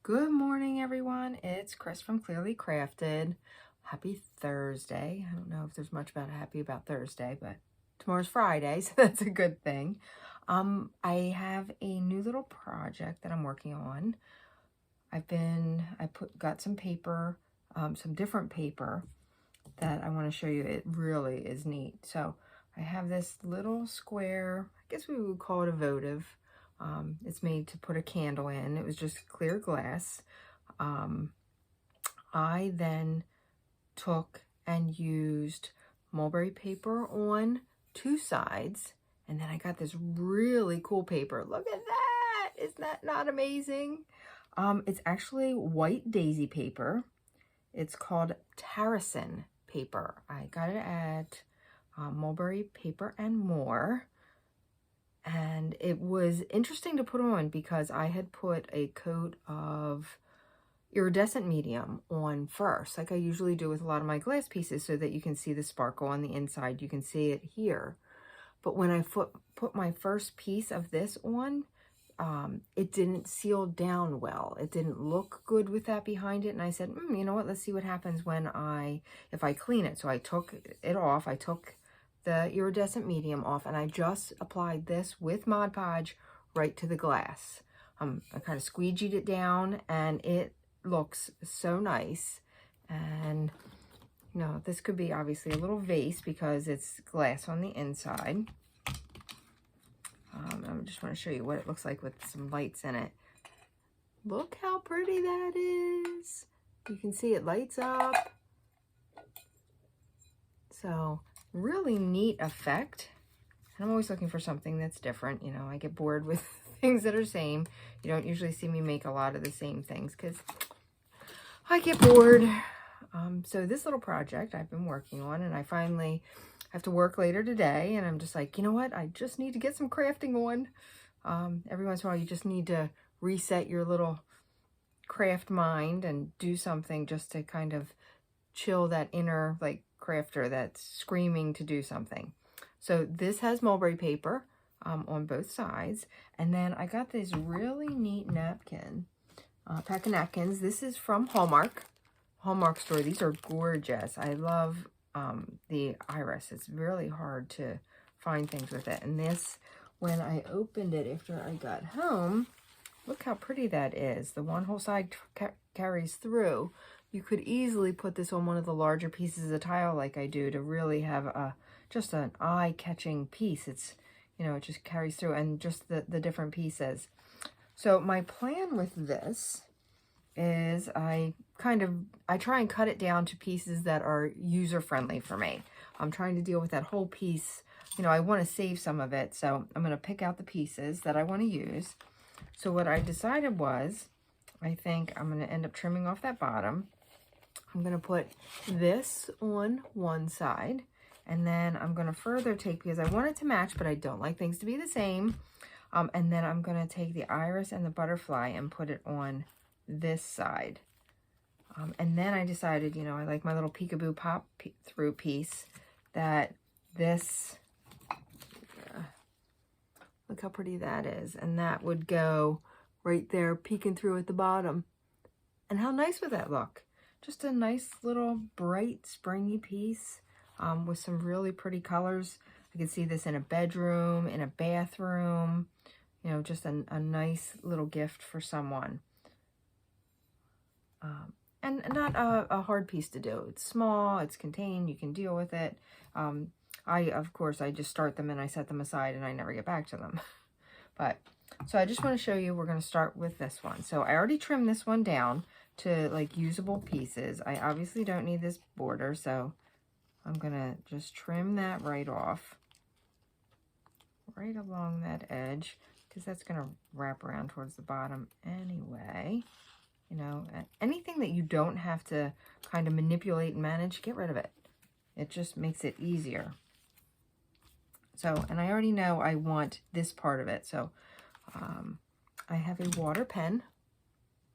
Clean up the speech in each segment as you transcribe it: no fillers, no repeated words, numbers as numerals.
Good morning, everyone. It's Chris from Clearly Crafted. Happy Thursday. I don't know if there's much happy about Thursday, but tomorrow's Friday, so that's a good thing. I have a new little project that I'm working on. Got some paper, some different paper that I want to show you. It really is neat. So I have this little square, I guess we would call it a votive. It's made to put a candle in. It was just clear glass. I then took and used mulberry paper on two sides, and then I got this really cool paper. Look at that! Isn't that not amazing? It's actually white daisy paper. It's called Tarrasin paper. I got it at Mulberry Paper and More. And it was interesting to put on because I had put a coat of iridescent medium on first, like I usually do with a lot of my glass pieces, so that you can see the sparkle on the inside. You can see it here. But when I put my first piece of this on, it didn't seal down well. It didn't look good with that behind it. And I said, you know what, let's see what happens if I clean it. So I took it off. I took the iridescent medium off, and I just applied this with Mod Podge right to the glass. I kind of squeegeed it down, and it looks so nice. And you know, this could be obviously a little vase because it's glass on the inside. I just want to show you what it looks like with some lights in it. Look how pretty that is. You can see it lights up. So really neat effect. And I'm always looking for something that's different. You know, I get bored with things that are same. You don't usually see me make a lot of the same things because I get bored. So this little project I've been working on, and I finally have to work later today, and I'm just like, you know what? I just need to get some crafting on. Every once in a while, you just need to reset your little craft mind and do something just to kind of chill that inner like crafter that's screaming to do something. So this has mulberry paper on both sides, and then I got this really neat napkin, pack of napkins. This is from Hallmark store. These are gorgeous. I love the iris. It's really hard to find things with it. And this, when I opened it after I got home, look how pretty that is. The one whole side carries through. You could easily put this on one of the larger pieces of tile like I do to really have just an eye-catching piece. It's, you know, it just carries through, and just the different pieces. So my plan with this is I try and cut it down to pieces that are user-friendly for me. I'm trying to deal with that whole piece. You know, I want to save some of it, so I'm going to pick out the pieces that I want to use. So what I decided was, I think I'm going to end up trimming off that bottom. I'm going to put this on one side, and then I'm going to further take, because I want it to match, but I don't like things to be the same. And then I'm going to take the iris and the butterfly and put it on this side. And then I decided, you know, I like my little peekaboo pop through piece, that this, look how pretty that is. And that would go right there peeking through at the bottom. And how nice would that look? Just a nice little bright springy piece with some really pretty colors. I can see this in a bedroom, in a bathroom, you know, just a nice little gift for someone. And not a hard piece to do. It's small, it's contained, you can deal with it. Of course, I just start them and I set them aside and I never get back to them. But, so I just want to show you, we're going to start with this one. So I already trimmed this one down to like usable pieces. I obviously don't need this border, so I'm going to just trim that right off. Right along that edge, because that's going to wrap around towards the bottom anyway. You know, anything that you don't have to kind of manipulate and manage, get rid of it. It just makes it easier. So, and I already know I want this part of it. So, I have a water pen.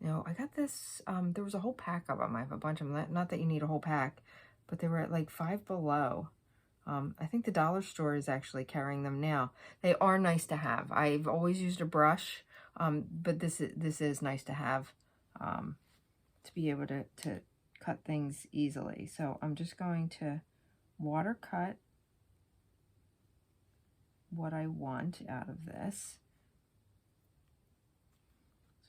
You know, I got this, there was a whole pack of them. I have a bunch of them. Not that you need a whole pack, but they were at like $5 Below. I think the dollar store is actually carrying them now. They are nice to have. I've always used a brush, but this is nice to have. to be able to cut things easily. So I'm just going to water cut what I want out of this.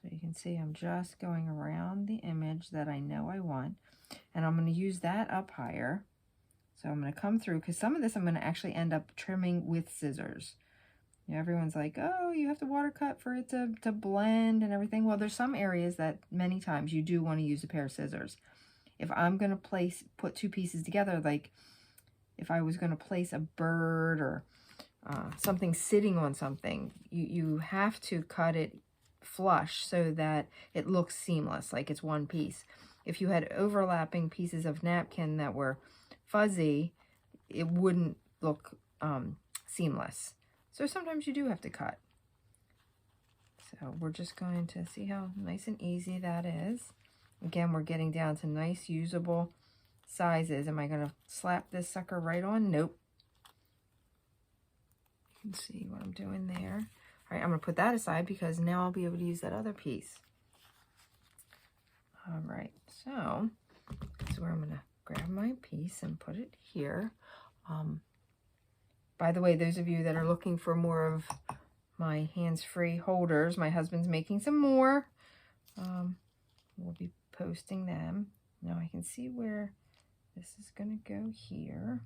So you can see I'm just going around the image that I know I want, and I'm going to use that up higher. So I'm going to come through, because some of this I'm going to actually end up trimming with scissors. You know, everyone's like, oh, you have to water cut for it to blend and everything. Well, there's some areas that many times you do want to use a pair of scissors. If I'm going to put two pieces together, like if I was going to place a bird or something sitting on something, you have to cut it flush so that it looks seamless, like it's one piece. If you had overlapping pieces of napkin that were fuzzy, it wouldn't look seamless. So sometimes you do have to cut. So we're just going to see how nice and easy that is. Again, we're getting down to nice usable sizes. Am I going to slap this sucker right on? Nope. You can see what I'm doing there. All right, I'm going to put that aside because now I'll be able to use that other piece. All right, so this is where I'm going to grab my piece and put it here. By the way, those of you that are looking for more of my hands-free holders, my husband's making some more. We'll be posting them. Now I can see where this is going to go here.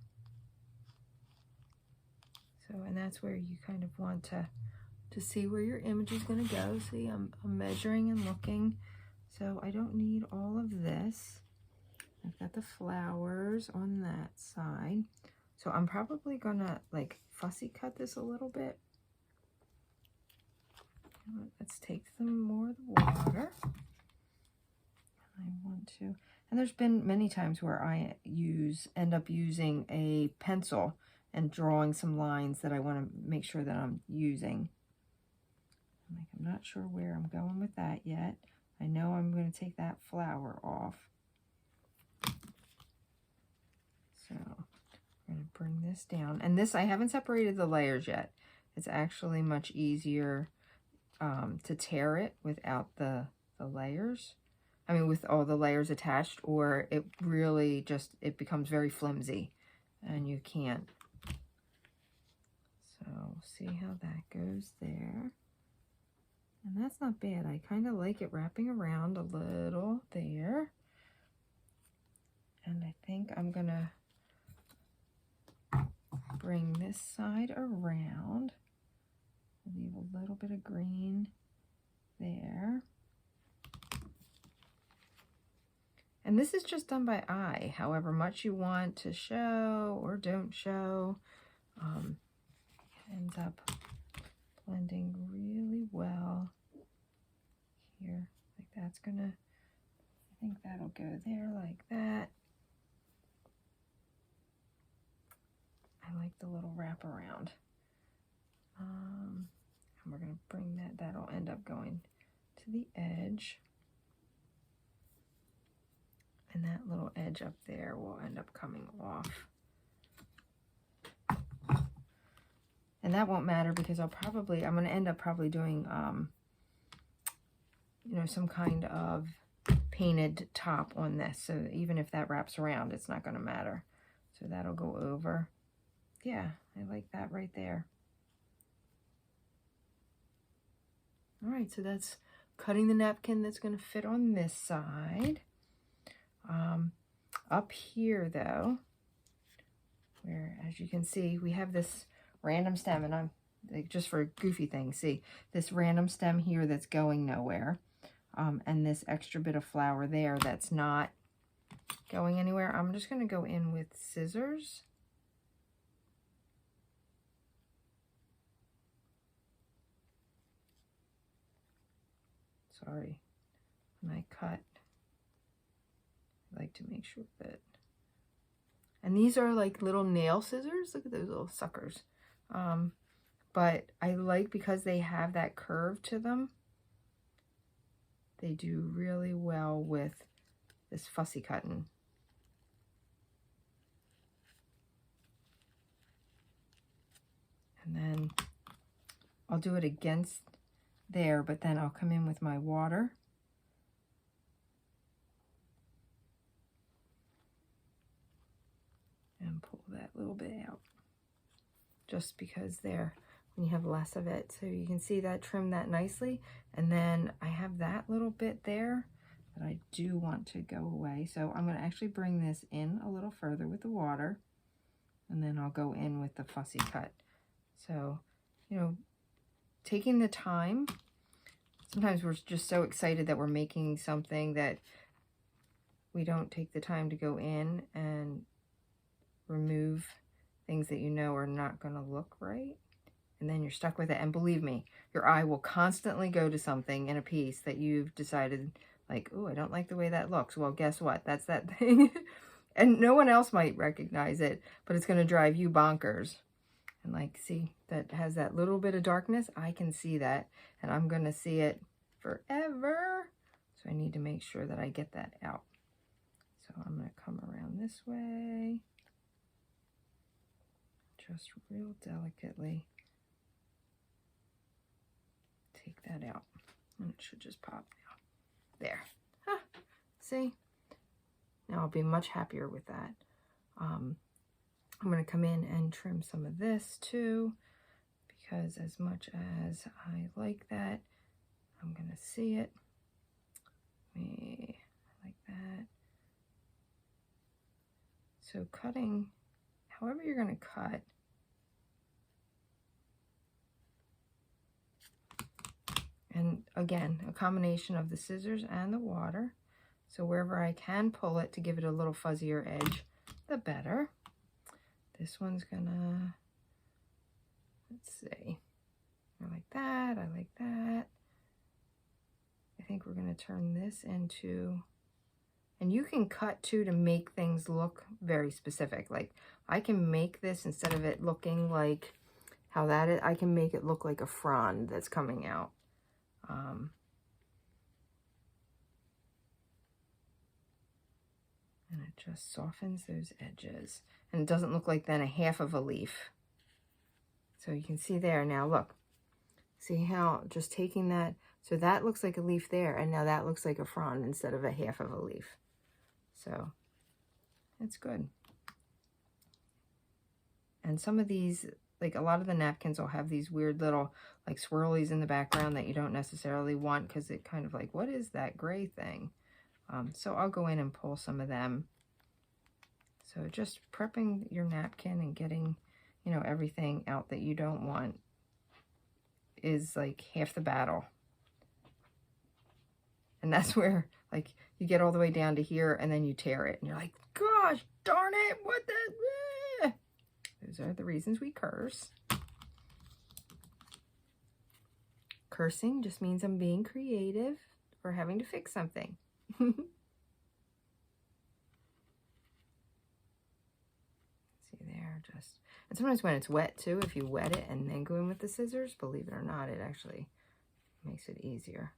So, and that's where you kind of want to see where your image is going to go. See, I'm measuring and looking. So I don't need all of this. I've got the flowers on that side. So I'm probably going to like fussy cut this a little bit. Let's take some more of the water. I want to, and there's been many times where I end up using a pencil and drawing some lines that I want to make sure that I'm using. Like, I'm not sure where I'm going with that yet. I know I'm going to take that flower off. So I'm going to bring this down. And this, I haven't separated the layers yet. It's actually much easier to tear it without the layers. I mean, with all the layers attached, or it really just, it becomes very flimsy and you can't. So see how that goes there. And that's not bad. I kind of like it wrapping around a little there. And I think I'm gonna bring this side around. Leave a little bit of green there. And this is just done by eye, however much you want to show or don't show. It ends up blending really well here. Like that's gonna, I think that'll go there like that. I like the little wraparound. And we're gonna bring that'll end up going to the edge. And that little edge up there will end up coming off. And that won't matter because I'm going to end up probably doing, you know, some kind of painted top on this. So even if that wraps around, it's not going to matter. So that'll go over. Yeah, I like that right there. All right, so that's cutting the napkin that's going to fit on this side. Up here though, where as you can see, we have this random stem, and I'm like, just for goofy things, see this random stem here that's going nowhere, and this extra bit of flower there that's not going anywhere. I'm just going to go in with scissors. Sorry, when I cut, I like to make sure that, and these are like little nail scissors. Look at those little suckers. But I like, because they have that curve to them, they do really well with this fussy cutting. And then I'll do it against there, but then I'll come in with my water and pull that little bit out. Just because there, when you have less of it. So you can see that trim that nicely. And then I have that little bit there that I do want to go away. So I'm going to actually bring this in a little further with the water. And then I'll go in with the fussy cut. So, you know, taking the time. Sometimes we're just so excited that we're making something that we don't take the time to go in and remove things that you know are not going to look right. And then you're stuck with it. And believe me, your eye will constantly go to something in a piece that you've decided, like, oh, I don't like the way that looks. Well, guess what? That's that thing. And no one else might recognize it, but it's going to drive you bonkers. And like, see, that has that little bit of darkness. I can see that, and I'm going to see it forever. So I need to make sure that I get that out. So I'm going to come around this way. Just real delicately take that out. And it should just pop out. There. Huh. See? Now I'll be much happier with that. I'm going to come in and trim some of this too, because as much as I like that, I'm going to see it. Like that. So cutting, however you're going to cut, and again, a combination of the scissors and the water. So wherever I can pull it to give it a little fuzzier edge, the better. This one's gonna, let's see, I like that, I like that. I think we're gonna turn this into, and you can cut too to make things look very specific. Like I can make this, instead of it looking like how that is, I can make it look like a frond that's coming out. And it just softens those edges. And it doesn't look like then a half of a leaf. So you can see there now, look. See how just taking that, so that looks like a leaf there, and now that looks like a frond instead of a half of a leaf. So it's good. And some of these, like a lot of the napkins will have these weird little like swirlies in the background that you don't necessarily want, because it kind of like, what is that gray thing? So I'll go in and pull some of them. So just prepping your napkin and getting, you know, everything out that you don't want is like half the battle. And that's where like you get all the way down to here and then you tear it and you're like, gosh darn it, what the... Those are the reasons we curse. Cursing just means I'm being creative or having to fix something. See there, just, and sometimes when it's wet too, if you wet it and then go in with the scissors, believe it or not, it actually makes it easier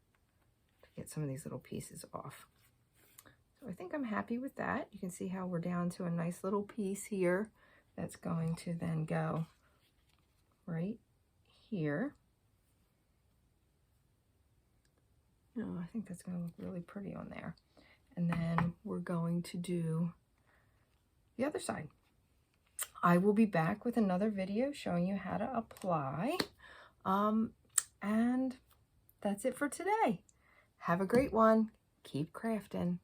to get some of these little pieces off. So I think I'm happy with that. You can see how we're down to a nice little piece here that's going to then go right here. Oh, I think that's going to look really pretty on there. And then we're going to do the other side. I will be back with another video showing you how to apply. And that's it for today. Have a great one. Keep crafting.